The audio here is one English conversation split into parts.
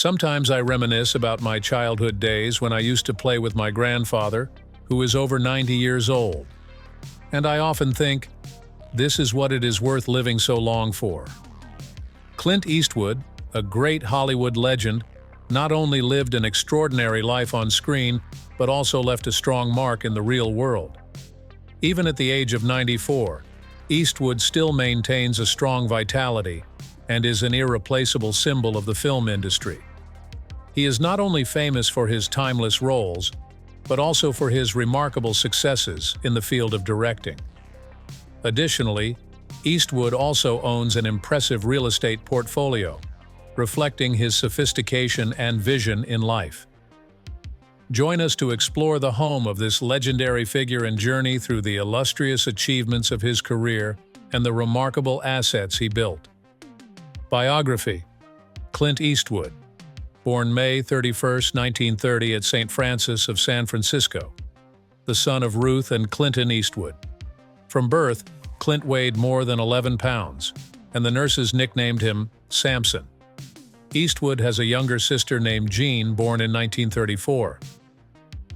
Sometimes I reminisce about my childhood days when I used to play with my grandfather, who is over 90 years old. And I often think, this is what it is worth living so long for. Clint Eastwood, a great Hollywood legend, not only lived an extraordinary life on screen, but also left a strong mark in the real world. Even at the age of 94, Eastwood still maintains a strong vitality and is an irreplaceable symbol of the film industry. He is not only famous for his timeless roles, but also for his remarkable successes in the field of directing. Additionally, Eastwood also owns an impressive real estate portfolio, reflecting his sophistication and vision in life. Join us to explore the home of this legendary figure and journey through the illustrious achievements of his career and the remarkable assets he built. Biography: Clint Eastwood, born May 31, 1930 at St. Francis of San Francisco, the son of Ruth and Clinton Eastwood. From birth, Clint weighed more than 11 pounds, and the nurses nicknamed him Samson. Eastwood has a younger sister named Jean, born in 1934.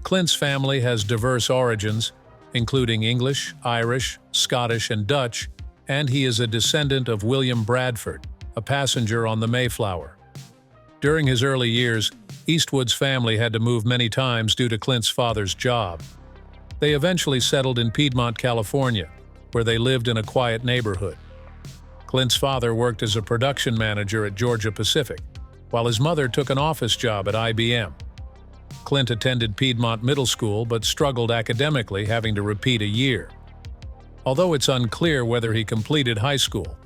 Clint's family has diverse origins, including English, Irish, Scottish, and Dutch, and he is a descendant of William Bradford, a passenger on the Mayflower. During his early years, Eastwood's family had to move many times due to Clint's father's job. They eventually settled in Piedmont, California, where they lived in a quiet neighborhood. Clint's father worked as a production manager at Georgia Pacific, while his mother took an office job at IBM. Clint attended Piedmont Middle School but struggled academically, having to repeat a year. Although it's unclear whether he completed high school,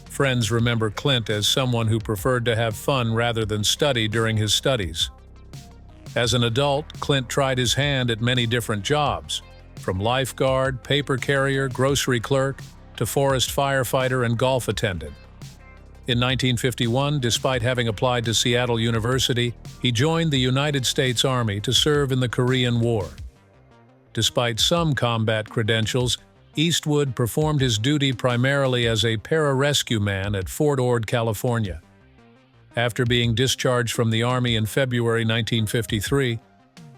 friends remember Clint as someone who preferred to have fun rather than study during his studies. As an adult, Clint tried his hand at many different jobs, from lifeguard, paper carrier, grocery clerk, to forest firefighter and golf attendant. In 1951, despite having applied to Seattle University, he joined the United States Army to serve in the Korean War. Despite some combat credentials, Eastwood performed his duty primarily as a pararescue man at Fort Ord, California. After being discharged from the Army in February 1953,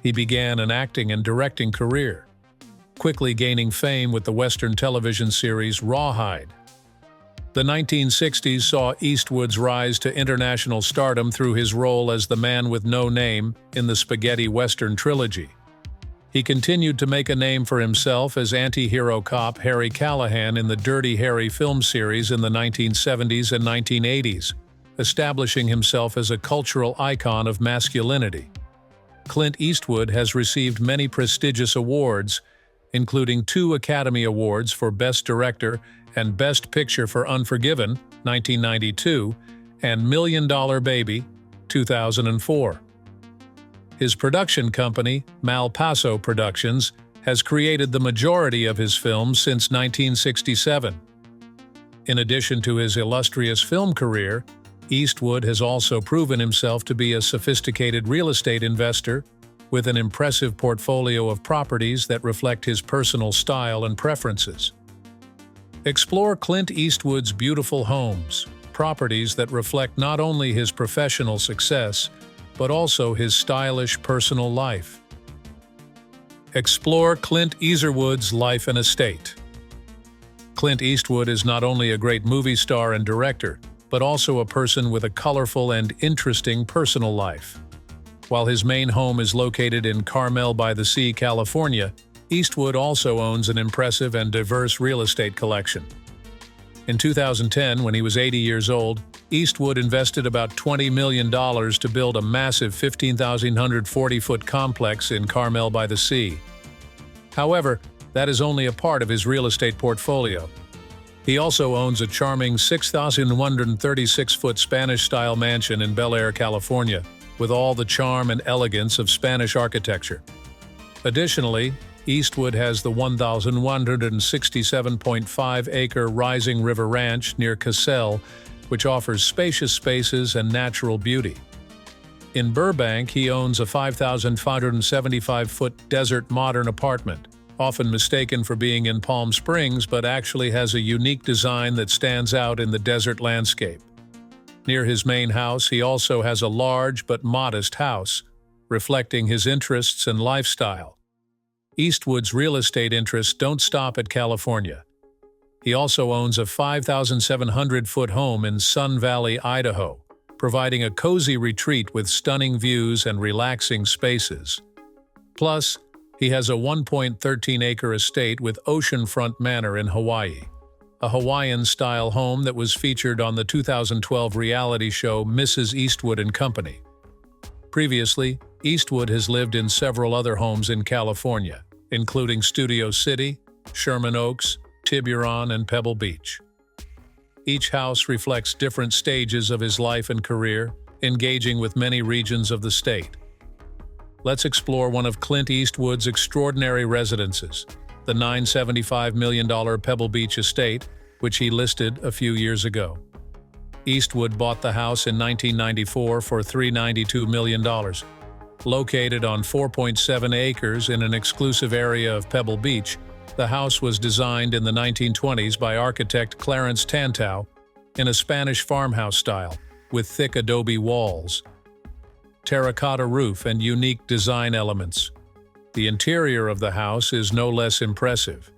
he began an acting and directing career, quickly gaining fame with the Western television series Rawhide. The 1960s saw Eastwood's rise to international stardom through his role as the man with no name in the spaghetti Western trilogy. He continued to make a name for himself as anti-hero cop Harry Callahan in the Dirty Harry film series in the 1970s and 1980s, establishing himself as a cultural icon of masculinity. Clint Eastwood has received many prestigious awards, including 2 Academy Awards for Best Director and Best Picture for Unforgiven, 1992, and $1 Million Baby, 2004. His production company, Malpaso Productions, has created the majority of his films since 1967. In addition to his illustrious film career, Eastwood has also proven himself to be a sophisticated real estate investor with an impressive portfolio of properties that reflect his personal style and preferences. Explore Clint Eastwood's beautiful homes, properties that reflect not only his professional success, but also his stylish personal life. Explore Clint Eastwood's life and estate. Clint Eastwood is not only a great movie star and director, but also a person with a colorful and interesting personal life. While his main home is located in Carmel by the Sea, California, Eastwood also owns an impressive and diverse real estate collection. In 2010, when he was 80 years old, Eastwood invested about $20 million to build a massive 15,140-foot complex in Carmel by the Sea. However, that is only a part of his real estate portfolio. He also owns a charming 6,136-foot Spanish-style mansion in Bel Air, California, with all the charm and elegance of Spanish architecture. Additionally, Eastwood has the 1,167.5-acre Rising River Ranch near Cassell, which offers spacious spaces and natural beauty. In Burbank, he owns a 5,575-foot desert modern apartment, often mistaken for being in Palm Springs but actually has a unique design that stands out in the desert landscape. Near his main house, he also has a large but modest house, reflecting his interests and lifestyle. Eastwood's real estate interests don't stop at California. He also owns a 5,700-foot home in Sun Valley, Idaho, providing a cozy retreat with stunning views and relaxing spaces. Plus, he has a 1.13-acre estate with oceanfront manor in Hawaii, a Hawaiian-style home that was featured on the 2012 reality show Mrs. Eastwood and Company. Previously, Eastwood has lived in several other homes in California, including Studio City, Sherman Oaks, Tiburon, and Pebble Beach. Each house reflects different stages of his life and career, engaging with many regions of the state. Let's explore one of Clint Eastwood's extraordinary residences, the $975 million Pebble Beach estate, which he listed a few years ago. Eastwood bought the house in 1994 for $392 million. Located on 4.7 acres in an exclusive area of Pebble Beach, the house was designed in the 1920s by architect Clarence Tantau in a Spanish farmhouse style, with thick adobe walls, terracotta roof, and unique design elements. The interior of the house is no less impressive.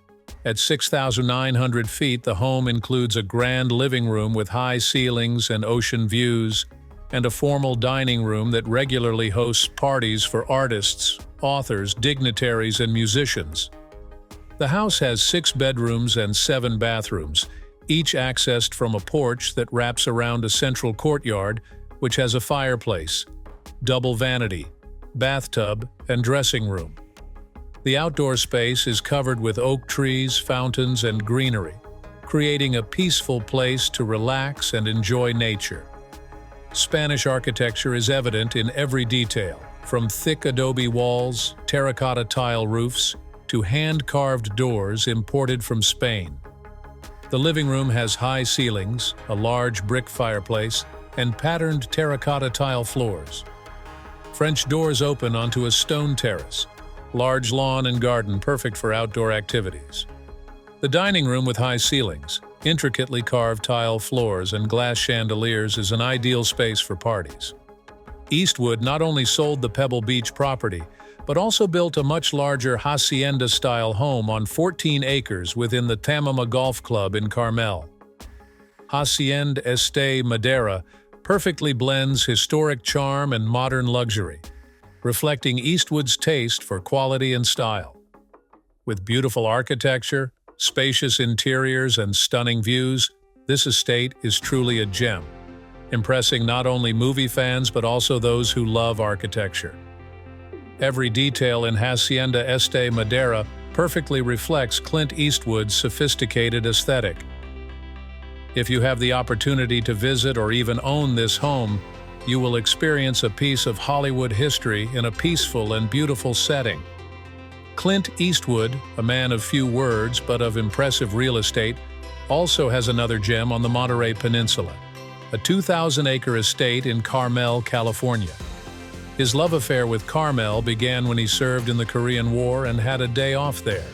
At 6,900 feet, the home includes a grand living room with high ceilings and ocean views, and a formal dining room that regularly hosts parties for artists, authors, dignitaries, and musicians. The house has 6 bedrooms and 7 bathrooms, each accessed from a porch that wraps around a central courtyard, which has a fireplace, double vanity, bathtub, and dressing room. The outdoor space is covered with oak trees, fountains, and greenery, creating a peaceful place to relax and enjoy nature. Spanish architecture is evident in every detail, from thick adobe walls, terracotta tile roofs, to hand-carved doors imported from Spain. The living room has high ceilings, a large brick fireplace, and patterned terracotta tile floors. French doors open onto a stone terrace, large lawn and garden perfect for outdoor activities. The dining room with high ceilings, intricately carved tile floors, and glass chandeliers is an ideal space for parties. Eastwood not only sold the Pebble Beach property, but also built a much larger hacienda-style home on 14 acres within the Tamama Golf Club in Carmel. Hacienda Este Madera perfectly blends historic charm and modern luxury, reflecting Eastwood's taste for quality and style. With beautiful architecture, spacious interiors, and stunning views, this estate is truly a gem, impressing not only movie fans but also those who love architecture. Every detail in Hacienda Este Madera perfectly reflects Clint Eastwood's sophisticated aesthetic. If you have the opportunity to visit or even own this home, you will experience a piece of Hollywood history in a peaceful and beautiful setting. Clint Eastwood, a man of few words but of impressive real estate, also has another gem on the Monterey Peninsula, a 2,000-acre estate in Carmel, California. His love affair with Carmel began when he served in the Korean War and had a day off there.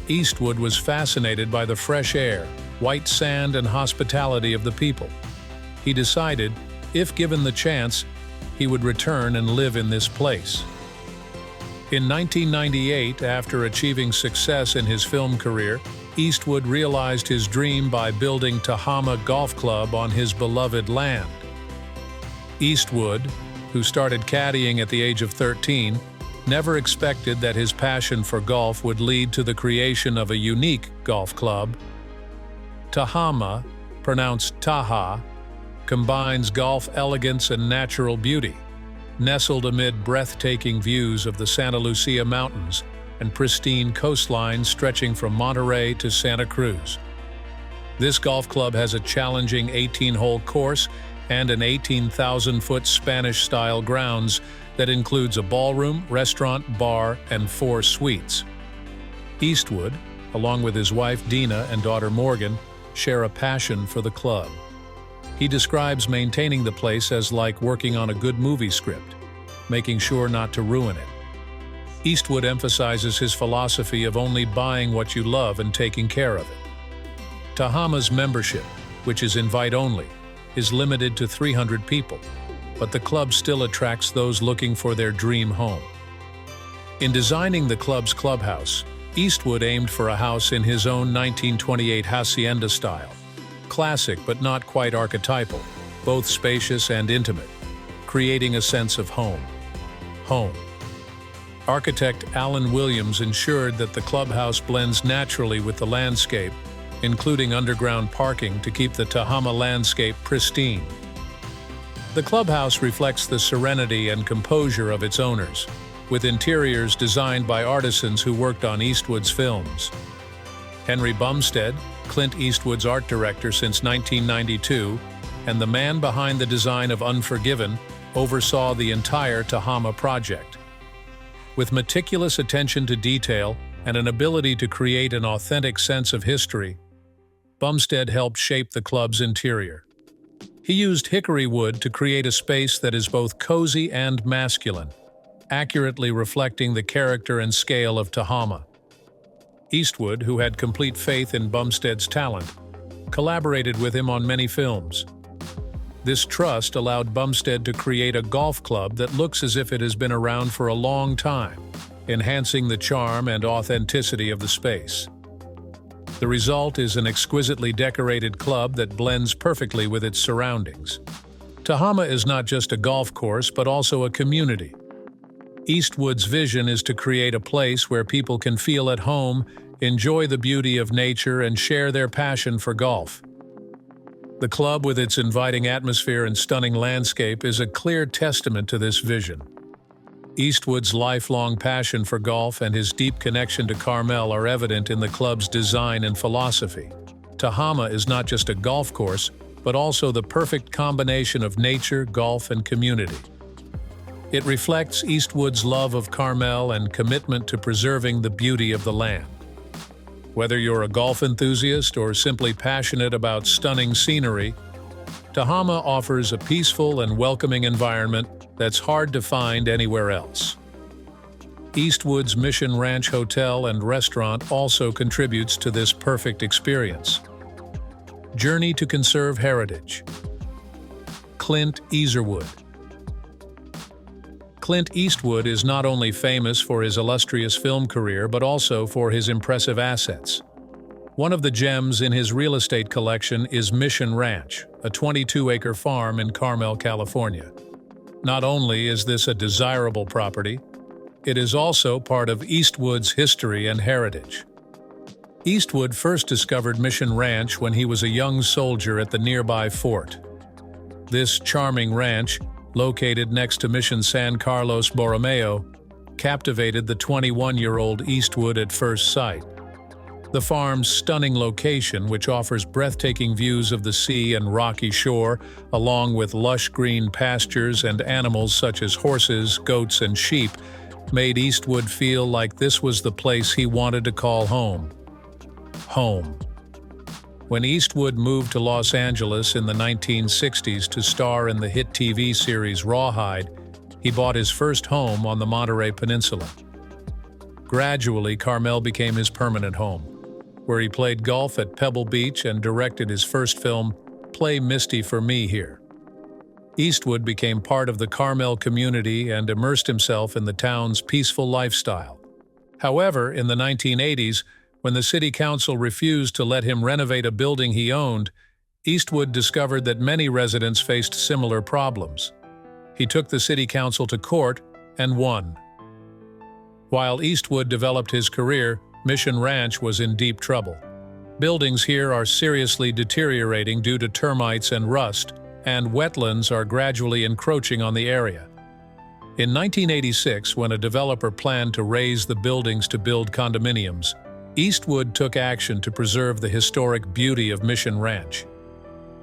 Eastwood was fascinated by the fresh air, white sand, and hospitality of the people. He decided, if given the chance, he would return and live in this place. In 1998, after achieving success in his film career, Eastwood realized his dream by building Tahama Golf Club on his beloved land. Eastwood, who started caddying at the age of 13, never expected that his passion for golf would lead to the creation of a unique golf club. Tahama, pronounced Taha, combines golf elegance and natural beauty, nestled amid breathtaking views of the Santa Lucia Mountains and pristine coastline stretching from Monterey to Santa Cruz. This golf club has a challenging 18-hole course and an 18,000-foot Spanish-style grounds that includes a ballroom, restaurant, bar, and 4 suites. Eastwood, along with his wife Dina and daughter Morgan, share a passion for the club. He describes maintaining the place as like working on a good movie script, making sure not to ruin it. Eastwood emphasizes his philosophy of only buying what you love and taking care of it. Tahama's membership, which is invite-only, is limited to 300 people, but the club still attracts those looking for their dream home. In designing the club's clubhouse, Eastwood aimed for a house in his own 1928 hacienda style, classic but not quite archetypal, both spacious and intimate, creating a sense of home. Home. Architect Alan Williams ensured that the clubhouse blends naturally with the landscape, including underground parking to keep the Tehama landscape pristine. The clubhouse reflects the serenity and composure of its owners, with interiors designed by artisans who worked on Eastwood's films. Henry Bumstead, Clint Eastwood's art director since 1992, and the man behind the design of Unforgiven, oversaw the entire Tehama project. With meticulous attention to detail and an ability to create an authentic sense of history, Bumstead helped shape the club's interior. He used hickory wood to create a space that is both cozy and masculine, accurately reflecting the character and scale of Tehama. Eastwood, who had complete faith in Bumstead's talent, collaborated with him on many films. This trust allowed Bumstead to create a golf club that looks as if it has been around for a long time, enhancing the charm and authenticity of the space. The result is an exquisitely decorated club that blends perfectly with its surroundings. Tehama is not just a golf course, but also a community. Eastwood's vision is to create a place where people can feel at home, enjoy the beauty of nature, and share their passion for golf. The club, with its inviting atmosphere and stunning landscape, is a clear testament to this vision. Eastwood's lifelong passion for golf and his deep connection to Carmel are evident in the club's design and philosophy. Tehama is not just a golf course, but also the perfect combination of nature, golf, and community. It reflects Eastwood's love of Carmel and commitment to preserving the beauty of the land. Whether you're a golf enthusiast or simply passionate about stunning scenery, Tehama offers a peaceful and welcoming environment that's hard to find anywhere else. Eastwood's Mission Ranch Hotel and Restaurant also contributes to this perfect experience. Journey to Conserve Heritage. Clint Eastwood. Clint Eastwood is not only famous for his illustrious film career, but also for his impressive assets. One of the gems in his real estate collection is Mission Ranch, a 22-acre farm in Carmel, California. Not only is this a desirable property, it is also part of Eastwood's history and heritage. Eastwood first discovered Mission Ranch when he was a young soldier at the nearby fort. This charming ranch, located next to Mission San Carlos Borromeo, captivated the 21-year-old Eastwood at first sight. The farm's stunning location, which offers breathtaking views of the sea and rocky shore, along with lush green pastures and animals such as horses, goats, and sheep, made Eastwood feel like this was the place he wanted to call home. Home. When Eastwood moved to Los Angeles in the 1960s to star in the hit TV series Rawhide, he bought his first home on the Monterey Peninsula. Gradually, Carmel became his permanent home, where he played golf at Pebble Beach and directed his first film, Play Misty for Me Here. Eastwood became part of the Carmel community and immersed himself in the town's peaceful lifestyle. However, in the 1980s, when the city council refused to let him renovate a building he owned, Eastwood discovered that many residents faced similar problems. He took the city council to court and won. While Eastwood developed his career, Mission Ranch was in deep trouble. Buildings here are seriously deteriorating due to termites and rust, and wetlands are gradually encroaching on the area. In 1986, when a developer planned to raise the buildings to build condominiums, Eastwood took action to preserve the historic beauty of Mission Ranch.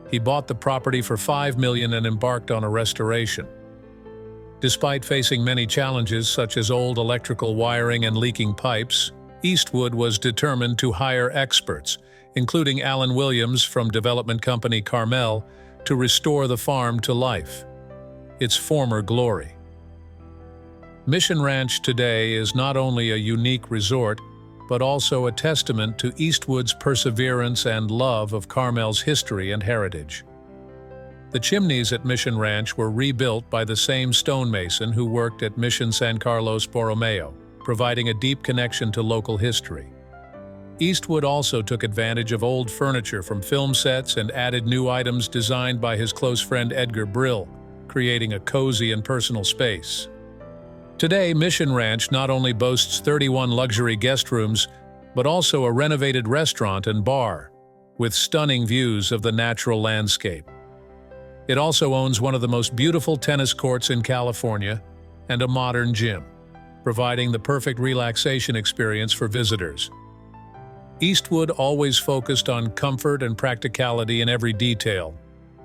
He bought the property for $5 million and embarked on a restoration. Despite facing many challenges such as old electrical wiring and leaking pipes, Eastwood was determined to hire experts, including Alan Williams from development company Carmel, to restore the farm to life, its former glory. Mission Ranch today is not only a unique resort, but also a testament to Eastwood's perseverance and love of Carmel's history and heritage. The chimneys at Mission Ranch were rebuilt by the same stonemason who worked at Mission San Carlos Borromeo, providing a deep connection to local history. Eastwood also took advantage of old furniture from film sets and added new items designed by his close friend Edgar Brill, creating a cozy and personal space. Today, Mission Ranch not only boasts 31 luxury guest rooms, but also a renovated restaurant and bar, with stunning views of the natural landscape. It also owns one of the most beautiful tennis courts in California and a modern gym, providing the perfect relaxation experience for visitors. Eastwood always focused on comfort and practicality in every detail,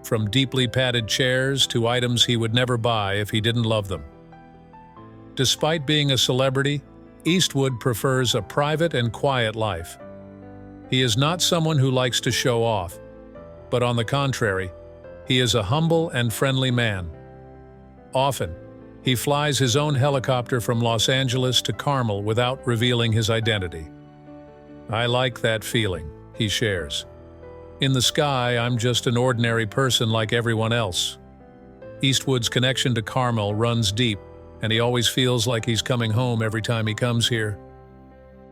from deeply padded chairs to items he would never buy if he didn't love them. Despite being a celebrity, Eastwood prefers a private and quiet life. He is not someone who likes to show off, but on the contrary, he is a humble and friendly man. Often, he flies his own helicopter from Los Angeles to Carmel without revealing his identity. "I like that feeling," he shares. "In the sky, I'm just an ordinary person like everyone else." Eastwood's connection to Carmel runs deep, and he always feels like he's coming home every time he comes here.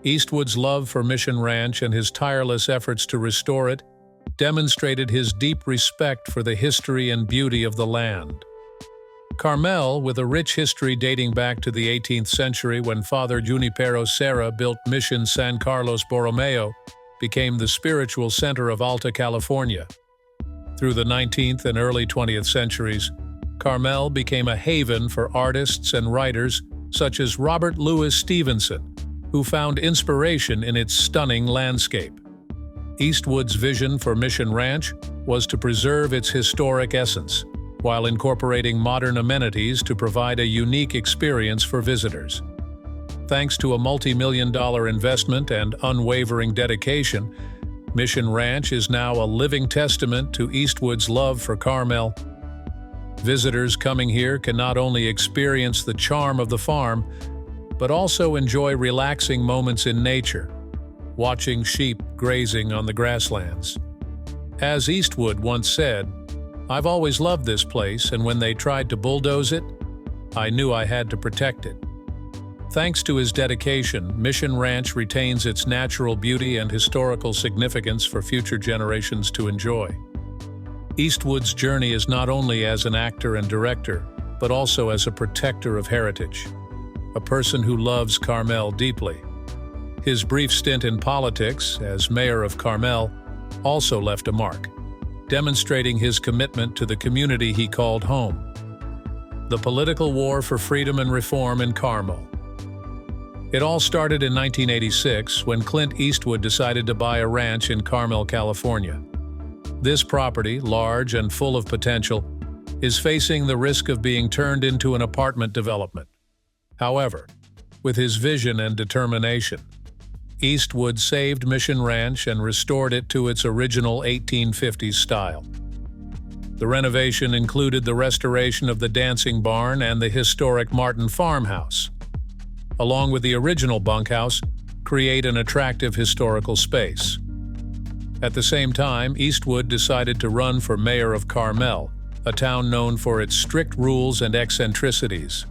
Eastwood's love for Mission Ranch and his tireless efforts to restore it demonstrated his deep respect for the history and beauty of the land. Carmel, with a rich history dating back to the 18th century when Father Junipero Serra built Mission San Carlos Borromeo, became the spiritual center of Alta California. Through the 19th and early 20th centuries, Carmel became a haven for artists and writers such as Robert Louis Stevenson, who found inspiration in its stunning landscape. Eastwood's vision for Mission Ranch was to preserve its historic essence, while incorporating modern amenities to provide a unique experience for visitors. Thanks to a multi-million-dollar investment and unwavering dedication, Mission Ranch is now a living testament to Eastwood's love for Carmel. Visitors coming here can not only experience the charm of the farm, but also enjoy relaxing moments in nature, watching sheep grazing on the grasslands. As Eastwood once said, "I've always loved this place, and when they tried to bulldoze it, I knew I had to protect it." Thanks to his dedication, Mission Ranch retains its natural beauty and historical significance for future generations to enjoy. Eastwood's journey is not only as an actor and director, but also as a protector of heritage, a person who loves Carmel deeply. His brief stint in politics as mayor of Carmel also left a mark, demonstrating his commitment to the community he called home. The political war for freedom and reform in Carmel. It all started in 1986 when Clint Eastwood decided to buy a ranch in Carmel, California. This property, large and full of potential, is facing the risk of being turned into an apartment development. However, with his vision and determination, Eastwood saved Mission Ranch and restored it to its original 1850s style. The renovation included the restoration of the dancing barn and the historic Martin farmhouse. Along with the original bunkhouse, create an attractive historical space. At the same time, Eastwood decided to run for mayor of Carmel, a town known for its strict rules and eccentricities.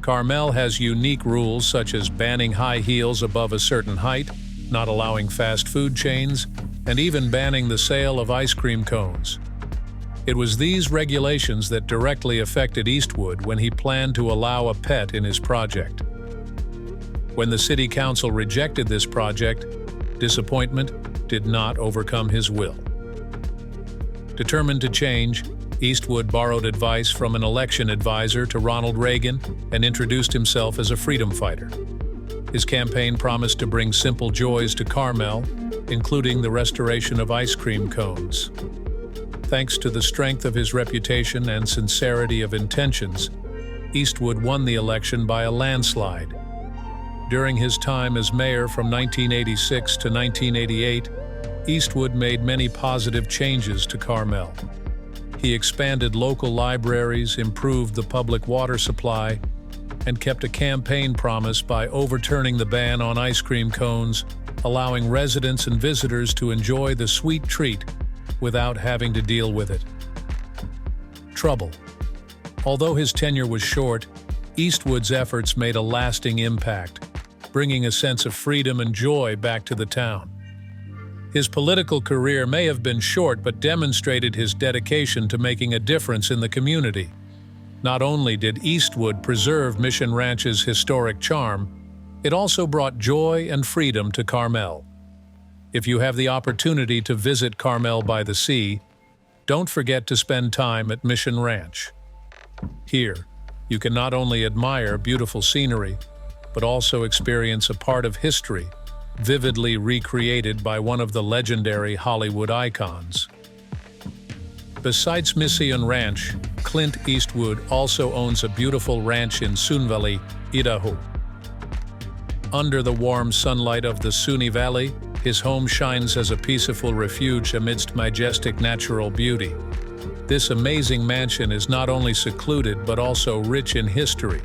Carmel has unique rules such as banning high heels above a certain height, not allowing fast food chains, and even banning the sale of ice cream cones. It was these regulations that directly affected Eastwood when he planned to allow a pet in his project. When the city council rejected this project, disappointment did not overcome his will. Determined to change, Eastwood borrowed advice from an election advisor to Ronald Reagan and introduced himself as a freedom fighter. His campaign promised to bring simple joys to Carmel, including the restoration of ice cream cones. Thanks to the strength of his reputation and sincerity of intentions, Eastwood won the election by a landslide. During his time as mayor from 1986 to 1988, Eastwood made many positive changes to Carmel. He expanded local libraries, improved the public water supply, and kept a campaign promise by overturning the ban on ice cream cones, allowing residents and visitors to enjoy the sweet treat without having to deal with it. trouble. Although his tenure was short, Eastwood's efforts made a lasting impact, bringing a sense of freedom and joy back to the town. His political career may have been short but demonstrated his dedication to making a difference in the community. Not only did Eastwood preserve Mission Ranch's historic charm, it also brought joy and freedom to Carmel. If you have the opportunity to visit Carmel by the Sea, don't forget to spend time at Mission Ranch. Here, you can not only admire beautiful scenery, but also experience a part of history vividly recreated by one of the legendary Hollywood icons. Besides Mission Ranch, Clint Eastwood also owns a beautiful ranch in Sun Valley, Idaho. Under the warm sunlight of the Suni Valley, his home shines as a peaceful refuge amidst majestic natural beauty. This amazing mansion is not only secluded but also rich in history,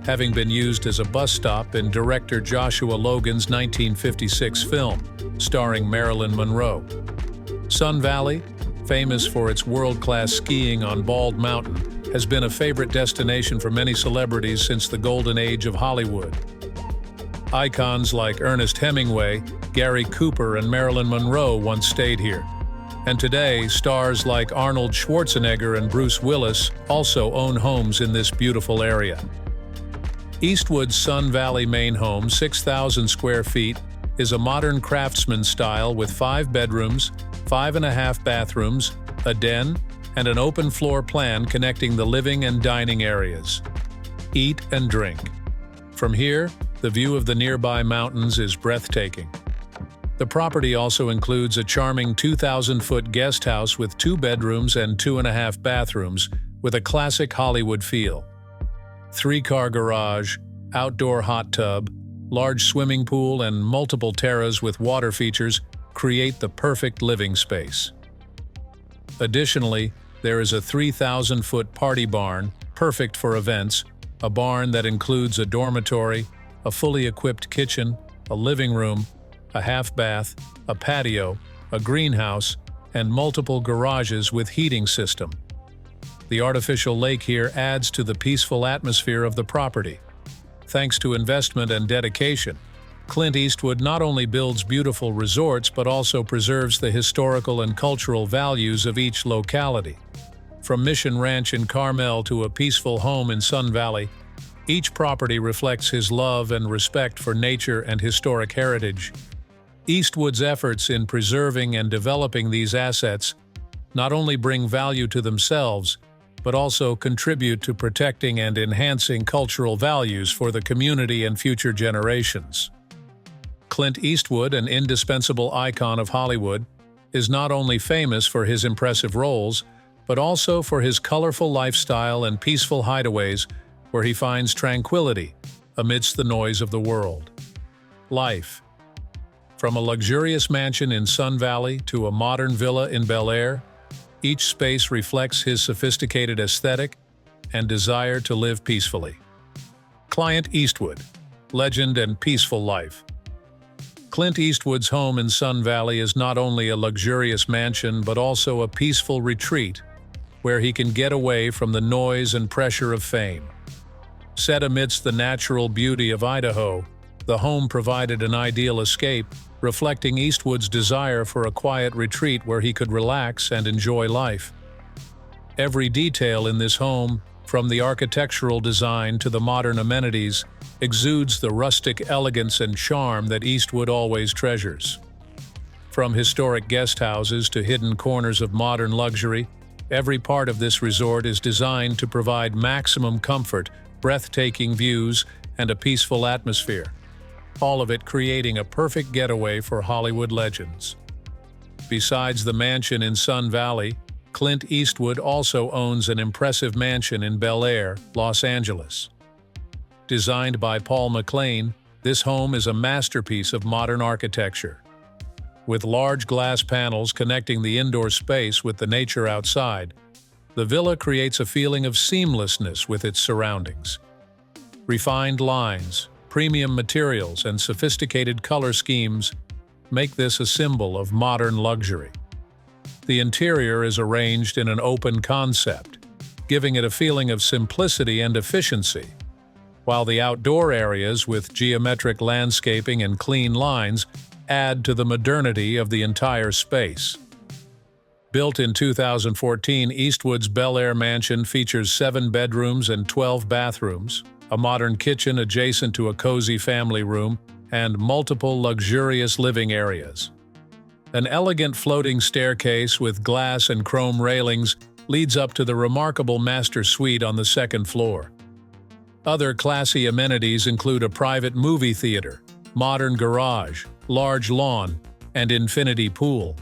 having been used as a bus stop in director Joshua Logan's 1956 film, starring Marilyn Monroe. Sun Valley, famous for its world-class skiing on Bald Mountain, has been a favorite destination for many celebrities since the golden age of Hollywood. Icons like Ernest Hemingway, Gary Cooper, and Marilyn Monroe once stayed here. And today, stars like Arnold Schwarzenegger and Bruce Willis also own homes in this beautiful area. Eastwood's Sun Valley main home, 6,000 square feet, is a modern craftsman style with 5 bedrooms, 5.5 bathrooms, a den, and an open floor plan connecting the living and dining areas. Eat and drink. From here, the view of the nearby mountains is breathtaking. The property also includes a charming 2,000-foot guest house with 2 bedrooms and 2.5 bathrooms with a classic Hollywood feel. 3-car garage, outdoor hot tub, large swimming pool, and multiple terraces with water features create the perfect living space. Additionally, there is a 3,000-foot party barn, perfect for events, a barn that includes a dormitory, a fully equipped kitchen, a living room, a half bath, a patio, a greenhouse, and multiple garages with heating system. The artificial lake here adds to the peaceful atmosphere of the property. Thanks to investment and dedication, Clint Eastwood not only builds beautiful resorts but also preserves the historical and cultural values of each locality. From Mission Ranch in Carmel to a peaceful home in Sun Valley, each property reflects his love and respect for nature and historic heritage. Eastwood's efforts in preserving and developing these assets not only bring value to themselves, but also contribute to protecting and enhancing cultural values for the community and future generations. Clint Eastwood, an indispensable icon of Hollywood, is not only famous for his impressive roles, but also for his colorful lifestyle and peaceful hideaways where he finds tranquility amidst the noise of the world. Life. From a luxurious mansion in Sun Valley to a modern villa in Bel Air, each space reflects his sophisticated aesthetic and desire to live peacefully. Clint Eastwood, legend and peaceful life. Clint Eastwood's home in Sun Valley is not only a luxurious mansion but also a peaceful retreat where he can get away from the noise and pressure of fame. Set amidst the natural beauty of Idaho, the home provided an ideal escape, reflecting Eastwood's desire for a quiet retreat where he could relax and enjoy life. Every detail in this home, from the architectural design to the modern amenities, exudes the rustic elegance and charm that Eastwood always treasures. From historic guest houses to hidden corners of modern luxury, every part of this resort is designed to provide maximum comfort, breathtaking views, and a peaceful atmosphere, all of it creating a perfect getaway for Hollywood legends. Besides the mansion in Sun Valley, Clint Eastwood also owns an impressive mansion in Bel Air, Los Angeles. Designed by Paul McLean, this home is a masterpiece of modern architecture. With large glass panels connecting the indoor space with the nature outside, the villa creates a feeling of seamlessness with its surroundings. Refined lines, premium materials, and sophisticated color schemes make this a symbol of modern luxury. The interior is arranged in an open concept, giving it a feeling of simplicity and efficiency, while the outdoor areas with geometric landscaping and clean lines add to the modernity of the entire space. Built in 2014, Eastwood's Bel Air mansion features 7 bedrooms and 12 bathrooms, a modern kitchen adjacent to a cozy family room, and multiple luxurious living areas. An elegant floating staircase with glass and chrome railings leads up to the remarkable master suite on the second floor. Other classy amenities include a private movie theater, modern garage, large lawn, and infinity pool.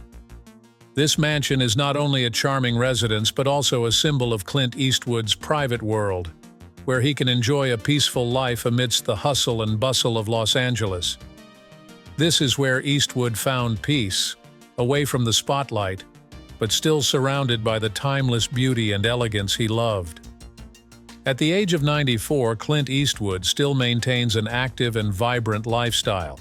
This mansion is not only a charming residence but also a symbol of Clint Eastwood's private world, where he can enjoy a peaceful life amidst the hustle and bustle of Los Angeles. This is where Eastwood found peace, away from the spotlight, but still surrounded by the timeless beauty and elegance he loved. At the age of 94, Clint Eastwood still maintains an active and vibrant lifestyle.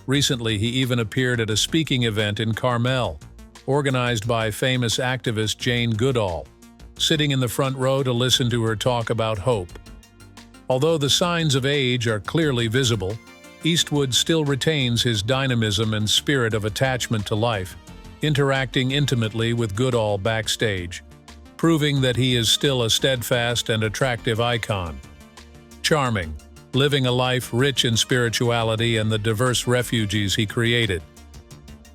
Recently, he even appeared at a speaking event in Carmel, organized by famous activist Jane Goodall, sitting in the front row to listen to her talk about hope. Although the signs of age are clearly visible, Eastwood still retains his dynamism and spirit of attachment to life, interacting intimately with Goodall backstage, proving that he is still a steadfast and attractive icon. Charming, living a life rich in spirituality and the diverse refuges he created.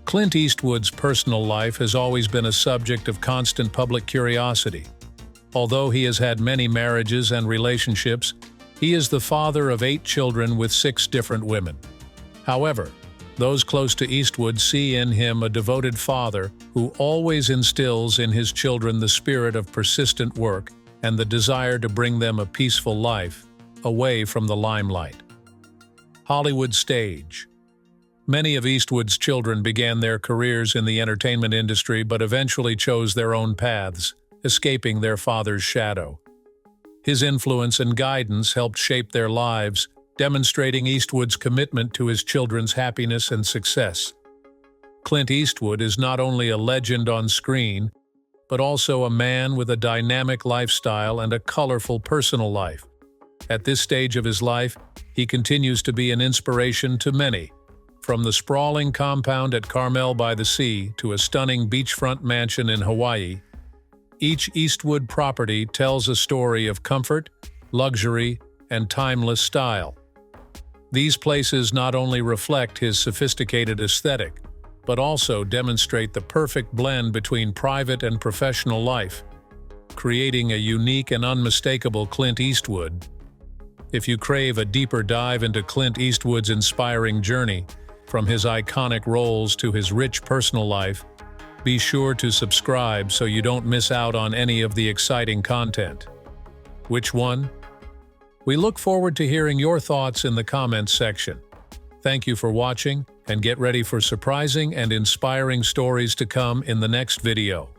Clint Eastwood's personal life has always been a subject of constant public curiosity. Although he has had many marriages and relationships, he is the father of 8 children with 6 different women. However, those close to Eastwood see in him a devoted father who always instills in his children the spirit of persistent work and the desire to bring them a peaceful life, away from the limelight. Hollywood stage. Many of Eastwood's children began their careers in the entertainment industry but eventually chose their own paths, escaping their father's shadow. His influence and guidance helped shape their lives, demonstrating Eastwood's commitment to his children's happiness and success. Clint Eastwood is not only a legend on screen, but also a man with a dynamic lifestyle and a colorful personal life. At this stage of his life, he continues to be an inspiration to many, from the sprawling compound at Carmel by the Sea to a stunning beachfront mansion in Hawaii. Each Eastwood property tells a story of comfort, luxury, and timeless style. These places not only reflect his sophisticated aesthetic, but also demonstrate the perfect blend between private and professional life, creating a unique and unmistakable Clint Eastwood. If you crave a deeper dive into Clint Eastwood's inspiring journey, from his iconic roles to his rich personal life, be sure to subscribe so you don't miss out on any of the exciting content. Which one? We look forward to hearing your thoughts in the comments section. Thank you for watching, and get ready for surprising and inspiring stories to come in the next video.